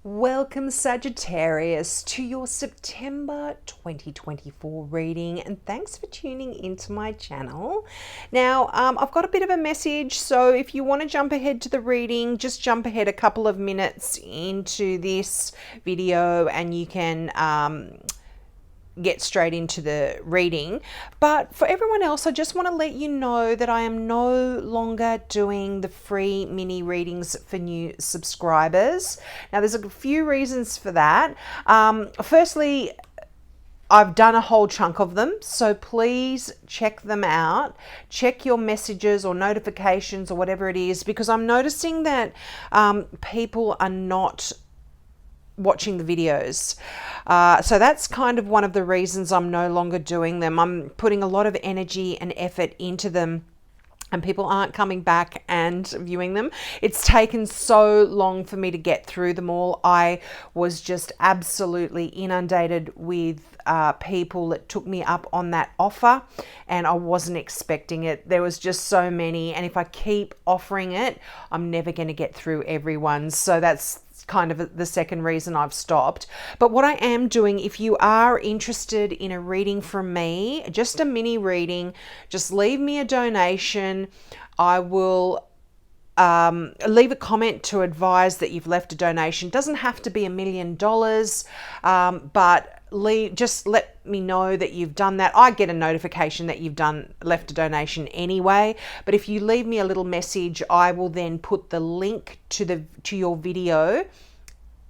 Welcome, Sagittarius, to your September 2024 reading, and thanks for tuning into my channel. Now, I've got a bit of a message, so if you want to jump ahead to the reading, just jump ahead a couple of minutes into this video and you can get straight into the reading. But for everyone else, I just want to let you know that I am no longer doing the free mini readings for new subscribers. Now, there's a few reasons for that. Firstly, I've done a whole chunk of them, so please check them out. Check your messages or notifications or whatever it is, because I'm noticing that people are not watching the videos. So that's kind of one of the reasons I'm no longer doing them. I'm putting a lot of energy and effort into them, and people aren't coming back and viewing them. It's taken so long for me to get through them all. I was just absolutely inundated with people that took me up on that offer, and I wasn't expecting it. There was just so many, and if I keep offering it, I'm never going to get through everyone. So that's kind of the second reason I've stopped. But what I am doing, if you are interested in a reading from me, just a mini reading, just leave me a donation. I will leave a comment to advise that you've left a donation. It doesn't have to be $1 million, but just let me know that you've done that. I get a notification that you've left a donation anyway, but if you leave me a little message, I will then put the link to your video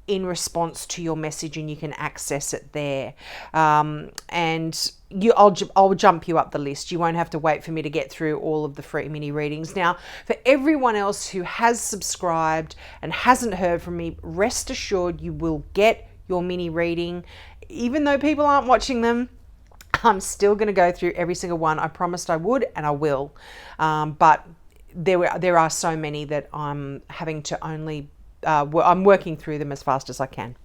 in response to your message, and you can access it there. And I'll jump you up the list. You won't have to wait for me to get through all of the free mini readings. Now, for everyone else who has subscribed and hasn't heard from me, rest assured you will get your mini reading. Even though people aren't watching them, I'm still going to go through every single one. I promised I would, and I will. But there are so many that I'm having to I'm working through them as fast as I can.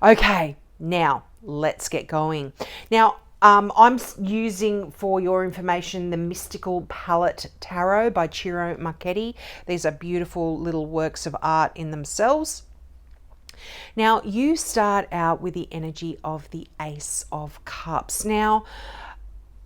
Okay, now let's get going. Now, I'm using, for your information, the Mystical Palette Tarot by Ciro Marchetti. These are beautiful little works of art in themselves. Now, you start out with the energy of the Ace of Cups. Now,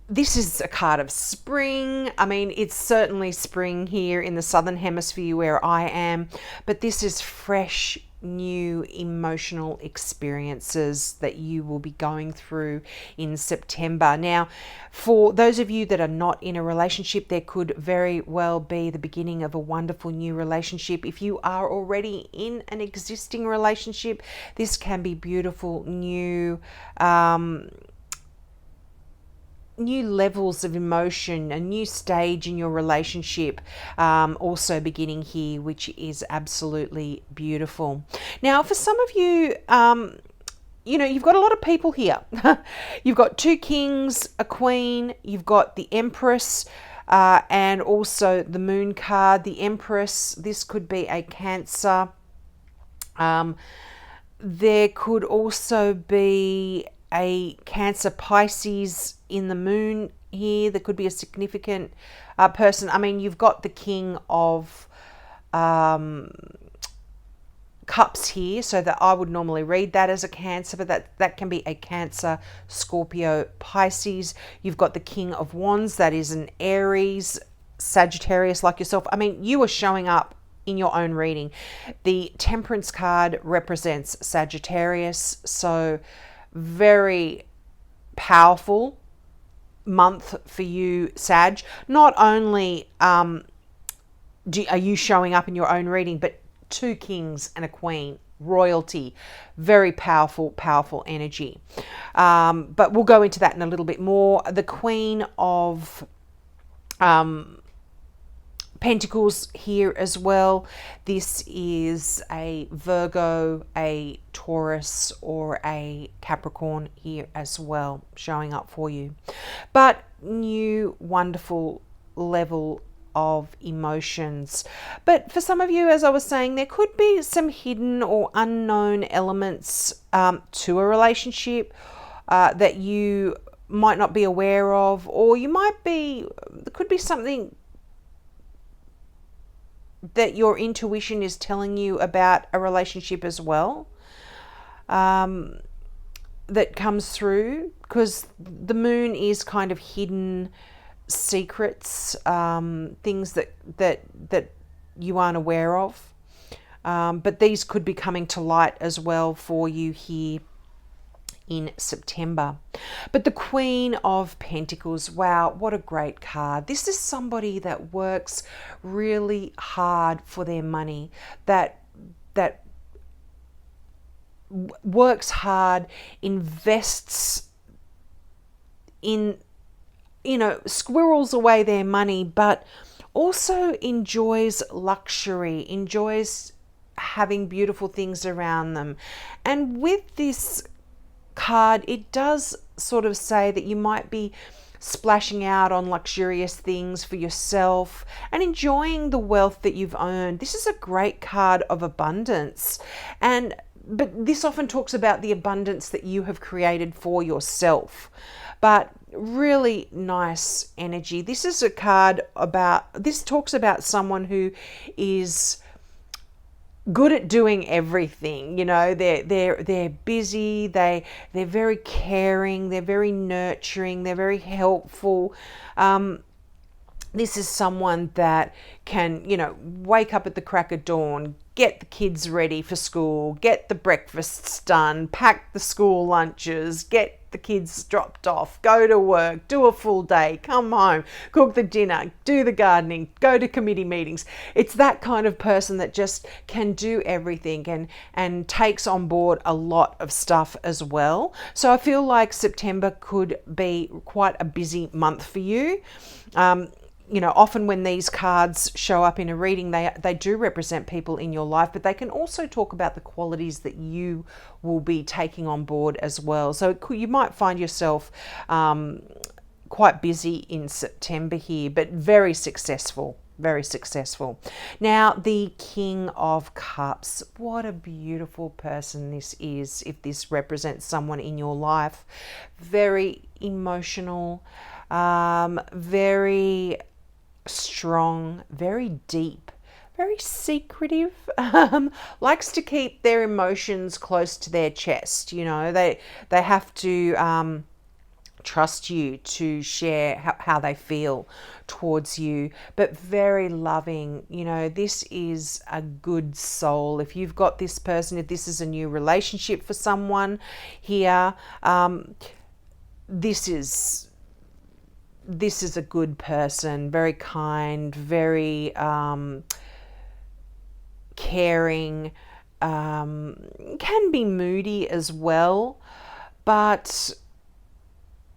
this is a card of spring. I mean, it's certainly spring here in the Southern Hemisphere where I am, but this is fresh, new emotional experiences that you will be going through in September. Now, for those of you that are not in a relationship, there could very well be the beginning of a wonderful new relationship. If you are already in an existing relationship, this can be beautiful new levels of emotion, a new stage in your relationship also beginning here, which is absolutely beautiful. Now, for some of you, you've got a lot of people here. You've got two kings, a queen, you've got the Empress, and also the Moon card. The Empress, this could be a Cancer. There could also be a Cancer Pisces in the Moon here. There could be a significant person. I mean, you've got the King of Cups here, so that I would normally read that as a Cancer, but that can be a Cancer, Scorpio, Pisces. You've got the King of Wands, that is an Aries, Sagittarius like yourself. I mean, you are showing up in your own reading. The Temperance card represents Sagittarius, so very powerful month for you, Sag. Not only are you showing up in your own reading, but two kings and a queen, royalty, very powerful energy. But we'll go into that in a little bit more. The Queen of Pentacles here as well. This is a Virgo, a Taurus, or a Capricorn here as well, showing up for you. But new wonderful level of emotions. But for some of you, as I was saying, there could be some hidden or unknown elements to a relationship that you might not be aware of, or there could be something that your intuition is telling you about a relationship as well, that comes through, because the moon is kind of hidden secrets, things that you aren't aware of. But these could be coming to light as well for you here in September. But the Queen of Pentacles, wow, what a great card. This is somebody that works really hard for their money, that works hard, invests in, squirrels away their money, but also enjoys luxury, enjoys having beautiful things around them. And with this card, it does sort of say that you might be splashing out on luxurious things for yourself and enjoying the wealth that you've earned. This is a great card of abundance, but this often talks about the abundance that you have created for yourself. But really nice energy. This is a card this talks about someone who is good at doing everything. They're busy, they're very caring, they're very nurturing, they're very helpful. This is someone that can, wake up at the crack of dawn, get the kids ready for school, get the breakfasts done, pack the school lunches, get the kids dropped off, go to work, do a full day, come home, cook the dinner, do the gardening, go to committee meetings. It's that kind of person that just can do everything and takes on board a lot of stuff as well. So I feel like September could be quite a busy month for you. Often when these cards show up in a reading, they do represent people in your life, but they can also talk about the qualities that you will be taking on board as well. So you might find yourself quite busy in September here, but very successful. Very successful. Now, the King of Cups. What a beautiful person this is, if this represents someone in your life. Very emotional, very strong, very deep, very secretive, likes to keep their emotions close to their chest. They have to trust you to share how they feel towards you, but very loving. This is a good soul. If you've got this person, if this is a new relationship for someone here, this is a good person, very kind, very caring, can be moody as well, but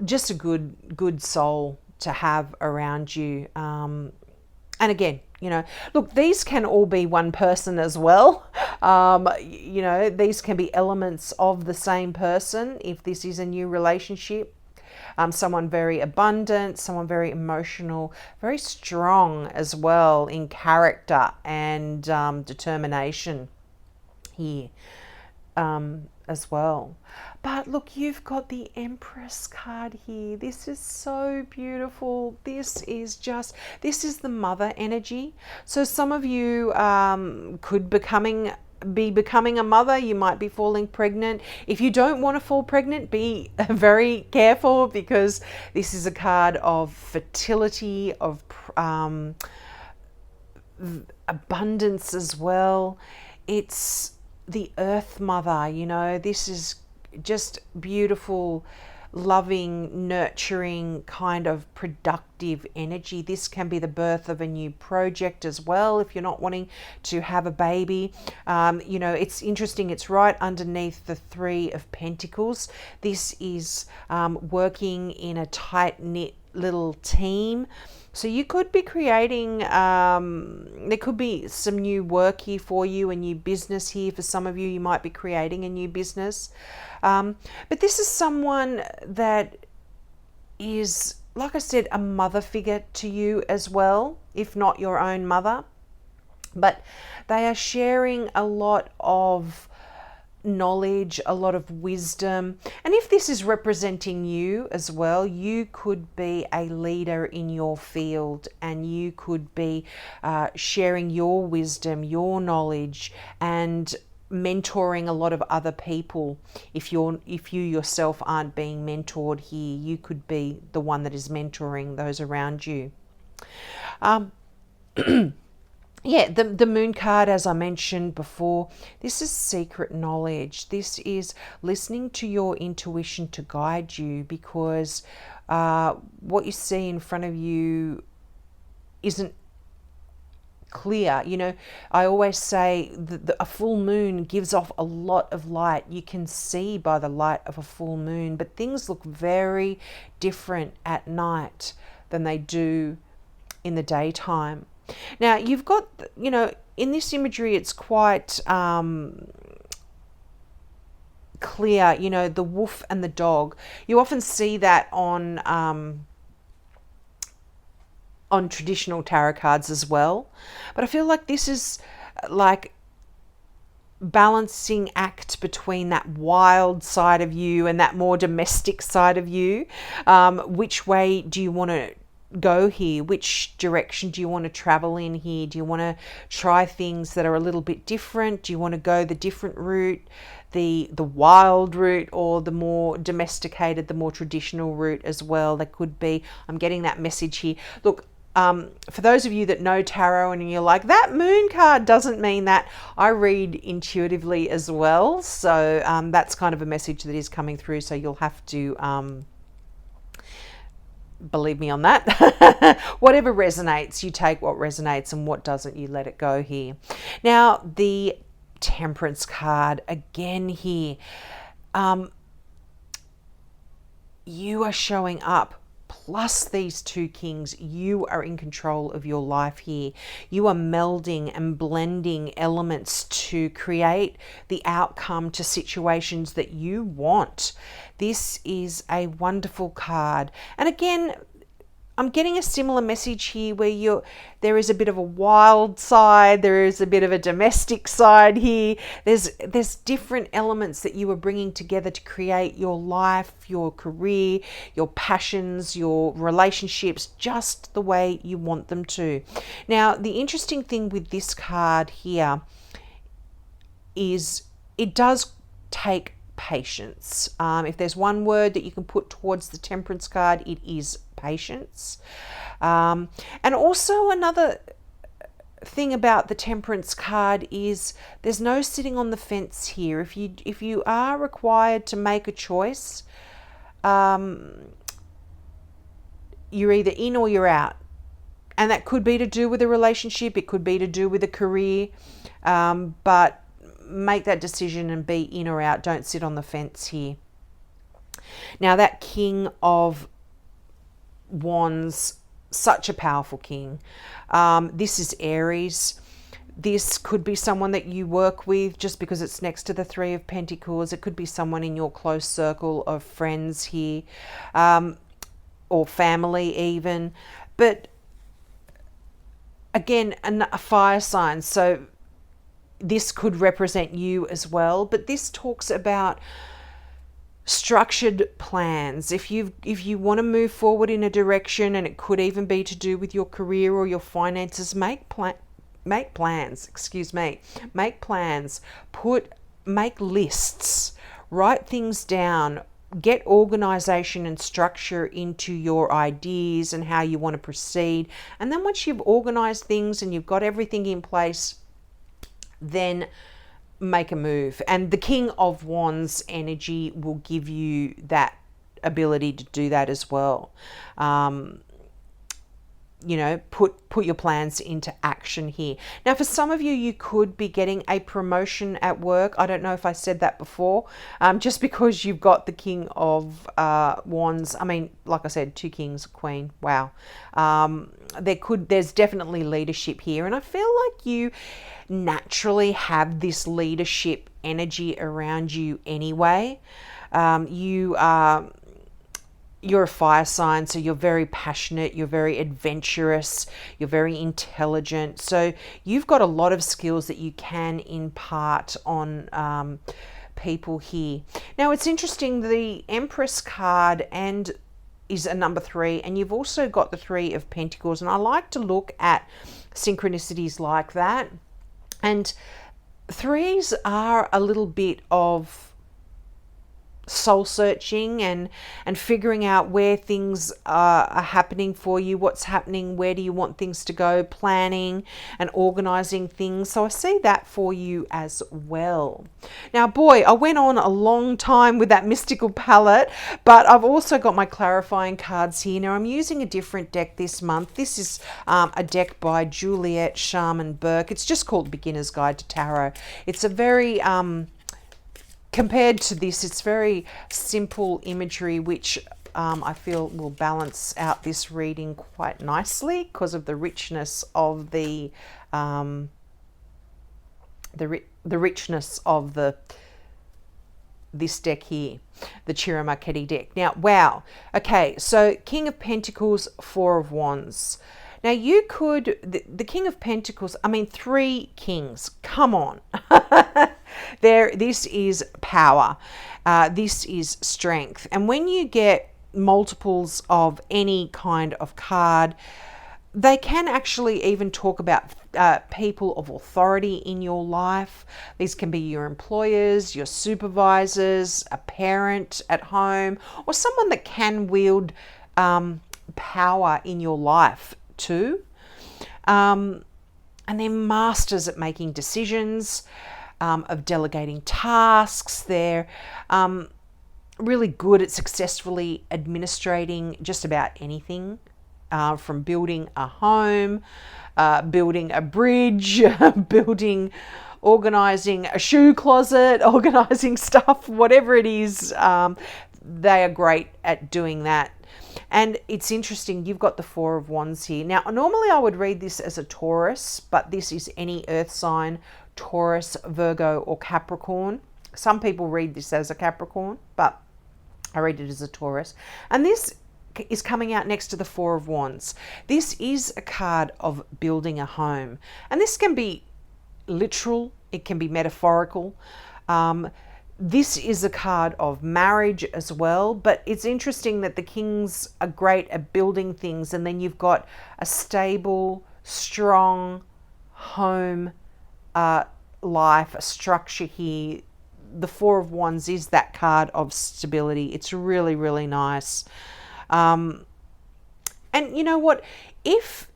just a good soul to have around you. And again, look, these can all be one person as well. These can be elements of the same person if this is a new relationship. Someone very abundant, someone very emotional, very strong as well in character and determination here as well. But look, you've got the Empress card here. This is so beautiful. This is the mother energy. So some of you could be becoming a mother. You might be falling pregnant. If you don't want to fall pregnant, be very careful, because this is a card of fertility, of abundance as well. It's the Earth Mother. This is just beautiful, loving, nurturing, kind of productive energy. This can be the birth of a new project as well if you're not wanting to have a baby. It's interesting, it's right underneath the Three of Pentacles. This is working in a tight-knit little team. So you could be creating, there could be some new work here for you, a new business here. For some of you, you might be creating a new business. But this is someone that is, like I said, a mother figure to you as well, if not your own mother. But they are sharing a lot of knowledge, a lot of wisdom. And if this is representing you as well, you could be a leader in your field, and you could be sharing your wisdom, your knowledge, and mentoring a lot of other people. If you yourself aren't being mentored here, you could be the one that is mentoring those around you. Yeah, the moon card, as I mentioned before, this is secret knowledge. This is listening to your intuition to guide you, because what you see in front of you isn't clear. You know, I always say that a full moon gives off a lot of light. You can see by the light of a full moon, but things look very different at night than they do in the daytime. Now, you've got, you know, in this imagery, it's quite clear, you know, the wolf and the dog. You often see that on traditional tarot cards as well. But I feel like this is like balancing act between that wild side of you and that more domestic side of you. Which way do you want to go here? Which direction do you want to travel in here? Do you want to try things that are a little bit different? Do you want to go the different route, the wild route, or the more domesticated, the more traditional route as well? That could be, I'm getting that message here. Look, for those of you that know tarot and you're like, that moon card doesn't mean that, I read intuitively as well. So that's kind of a message that is coming through. So you'll have to believe me on that. Whatever resonates, you take what resonates, and what doesn't, you let it go here. Now, the Temperance card again here. You are showing up. Plus these two kings, you are in control of your life here. You are melding and blending elements to create the outcome to situations that you want. This is a wonderful card. And again, I'm getting a similar message here where there is a bit of a wild side, there is a bit of a domestic side here. There's different elements that you are bringing together to create your life, your career, your passions, your relationships, just the way you want them to. Now, the interesting thing with this card here is it does take patience. If there's one word that you can put towards the Temperance card, it is patience. And also another thing about the Temperance card is there's no sitting on the fence here. If you are required to make a choice, you're either in or you're out. And that could be to do with a relationship, it could be to do with a career, but make that decision and be in or out. Don't sit on the fence here. Now, that King of Wands, such a powerful king. This is Aries. This could be someone that you work with, just because it's next to the Three of Pentacles. It could be someone in your close circle of friends here, or family even. But again, a fire sign. So this could represent you as well. But this talks about structured plans. If you want to move forward in a direction, and it could even be to do with your career or your finances, make plans. Make plans. Make lists. Write things down. Get organization and structure into your ideas and how you want to proceed. And then once you've organized things and you've got everything in place, then make a move. And the King of Wands energy will give you that ability to do that as well. Put your plans into action here. Now, for some of you, you could be getting a promotion at work. I don't know if I said that before. Just because you've got the King of Wands. I mean, like I said, two kings, queen. Wow. There's definitely leadership here. And I feel like you naturally have this leadership energy around you anyway. You're a fire sign, so you're very passionate, you're very adventurous, you're very intelligent. So you've got a lot of skills that you can impart on people here. Now it's interesting, the Empress card and is a number 3, and you've also got the 3 of Pentacles, and I like to look at synchronicities like that. And 3s are a little bit of soul searching and figuring out where things are happening for you, what's happening, where do you want things to go, planning and organizing things. So I see that for you as well. Now, boy, I went on a long time with that mystical palette, but I've also got my clarifying cards here. Now I'm using a different deck this month. This is a deck by Juliet Sharman Burke. It's just called Beginner's Guide to Tarot. It's a very compared to this, it's very simple imagery, which I feel will balance out this reading quite nicely because of the richness of the richness of this deck here, the Chiramaketi deck. Now, wow. Okay, so King of Pentacles, 4 of Wands. Now you could, the King of Pentacles, I mean 3 kings, come on. This is power. This is strength. And when you get multiples of any kind of card, they can actually even talk about people of authority in your life. These can be your employers, your supervisors, a parent at home, or someone that can wield power in your life too. And they're masters at making decisions, of delegating tasks. They're really good at successfully administrating just about anything, from building a home, building a bridge, organizing a shoe closet, organizing stuff, whatever it is. They are great at doing that. And it's interesting, you've got the 4 of Wands here. Now, normally I would read this as a Taurus, but this is any earth sign, Taurus, Virgo, or Capricorn. Some people read this as a Capricorn, but I read it as a Taurus. And this is coming out next to the 4 of Wands. This is a card of building a home. And this can be literal, it can be metaphorical. This is a card of marriage as well, but it's interesting that the kings are great at building things, and then you've got a stable, strong home life, a structure here. The 4 of Wands is that card of stability. It's really, really nice. And you know what? If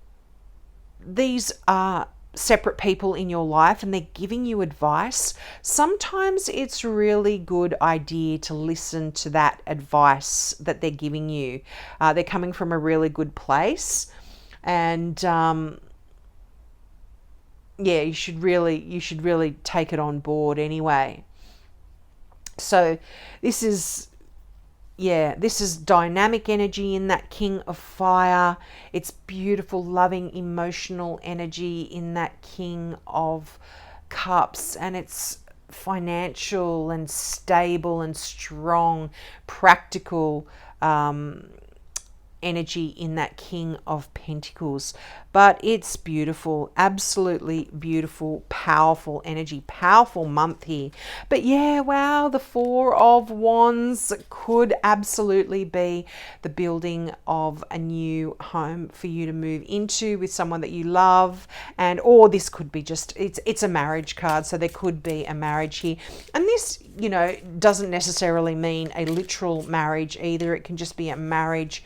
these are separate people in your life and they're giving you advice, sometimes it's really good idea to listen to that advice that they're giving you. They're coming from a really good place, and yeah, you should really take it on board anyway. So this is dynamic energy in that King of Fire. It's beautiful, loving, emotional energy in that King of Cups. And it's financial and stable and strong, practical energy in that King of Pentacles. But it's beautiful, absolutely beautiful, powerful energy, powerful month here. But yeah, wow, the 4 of Wands could absolutely be the building of a new home for you to move into with someone that you love. And or this could be just, it's a marriage card, so there could be a marriage here. And this, you know, doesn't necessarily mean a literal marriage either. It can just be a marriage,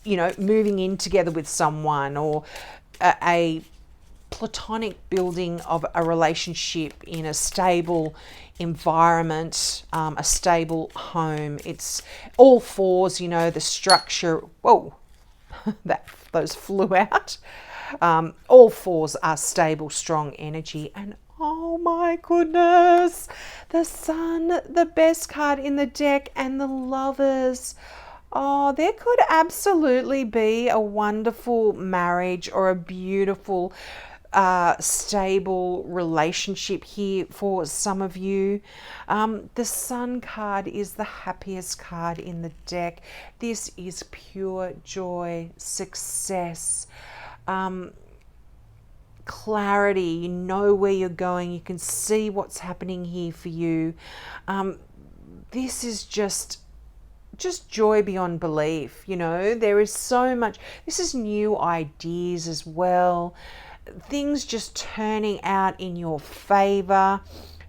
you know, moving in together with someone, or a platonic building of a relationship in a stable environment, a stable home. It's all 4s, you know, the structure. Whoa, those flew out. All 4s are stable, strong energy. And oh my goodness, the Sun, the best card in the deck, and the Lovers. Oh, there could absolutely be a wonderful marriage or a beautiful, stable relationship here for some of you. The Sun card is the happiest card in the deck. This is pure joy, success, clarity. You know where you're going. You can see what's happening here for you. This is just joy beyond belief. You know, there is so much. This is new ideas as well. Things just turning out in your favor.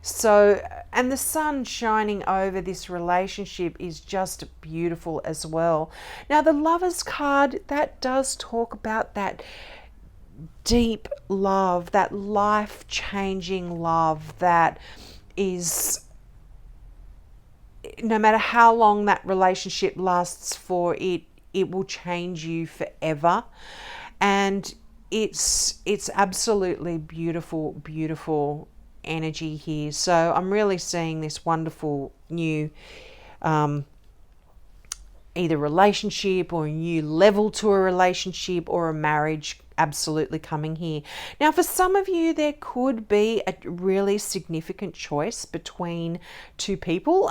So, and the sun shining over this relationship is just beautiful as well. Now, the Lovers card, that does talk about that deep love, that life-changing love that is, no matter how long that relationship lasts for, it will change you forever. And it's absolutely beautiful energy here. So I'm really seeing this wonderful new either relationship or a new level to a relationship or a marriage absolutely coming here. Now, for some of you, there could be a really significant choice between two people.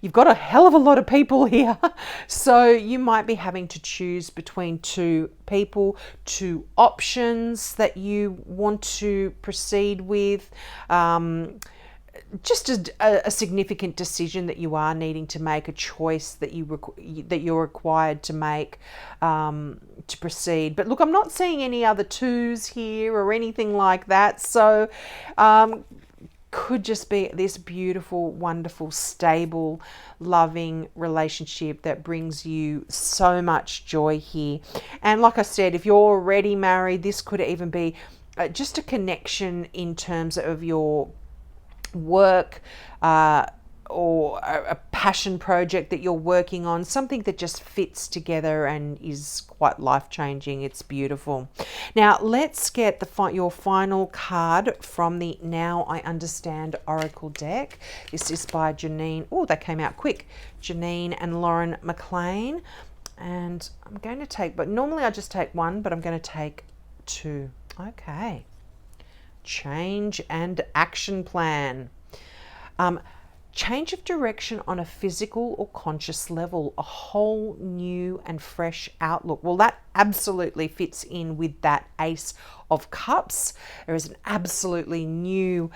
You've got a hell of a lot of people here. So you might be having to choose between two people, two options that you want to proceed with. Just a significant decision that you are needing to make, a choice that you're required to make to proceed. But look, I'm not seeing any other twos here or anything like that. So could just be this beautiful, wonderful, stable, loving relationship that brings you so much joy here. And like I said, if you're already married, this could even be just a connection in terms of your work or a passion project that you're working on, something that just fits together and is quite life-changing. It's beautiful. Now let's get your final card from the Now I Understand Oracle deck. This is by Janine. Oh, that came out quick. Janine and Lauren McLean. And I'm going to take, but normally I just take one, but I'm going to take two. Okay. Change and action plan. Change of direction on a physical or conscious level, a whole new and fresh outlook. Well, that absolutely fits in with that Ace of Cups. There is an absolutely new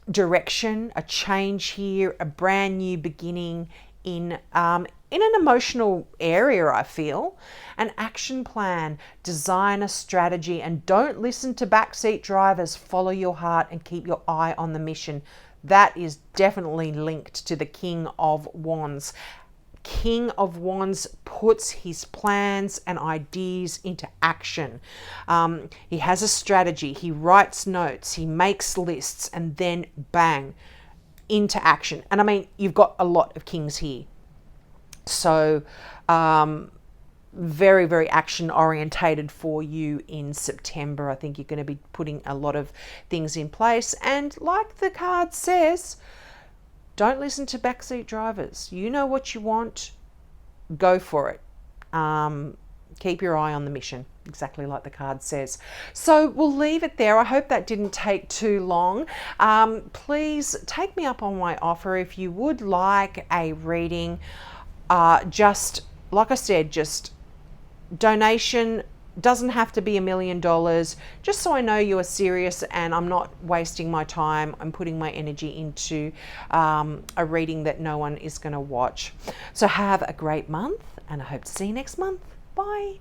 direction, a change here, a brand new beginning in an emotional area, I feel. An action plan, design a strategy, and don't listen to backseat drivers. Follow your heart and keep your eye on the mission. That is definitely linked to the King of Wands. King of Wands puts his plans and ideas into action. He has a strategy, he writes notes, he makes lists, and then bang, into action. And I mean, you've got a lot of kings here. So very, very action orientated for you in September. I think you're going to be putting a lot of things in place. And like the card says, don't listen to backseat drivers. You know what you want, go for it. Keep your eye on the mission, exactly like the card says. So we'll leave it there. I hope that didn't take too long. Please take me up on my offer if you would like a reading. Just like I said, just donation, doesn't have to be $1 million, just so I know you are serious and I'm not wasting my time. I'm putting my energy into a reading that no one is going to watch. So have a great month, and I hope to see you next month. Bye.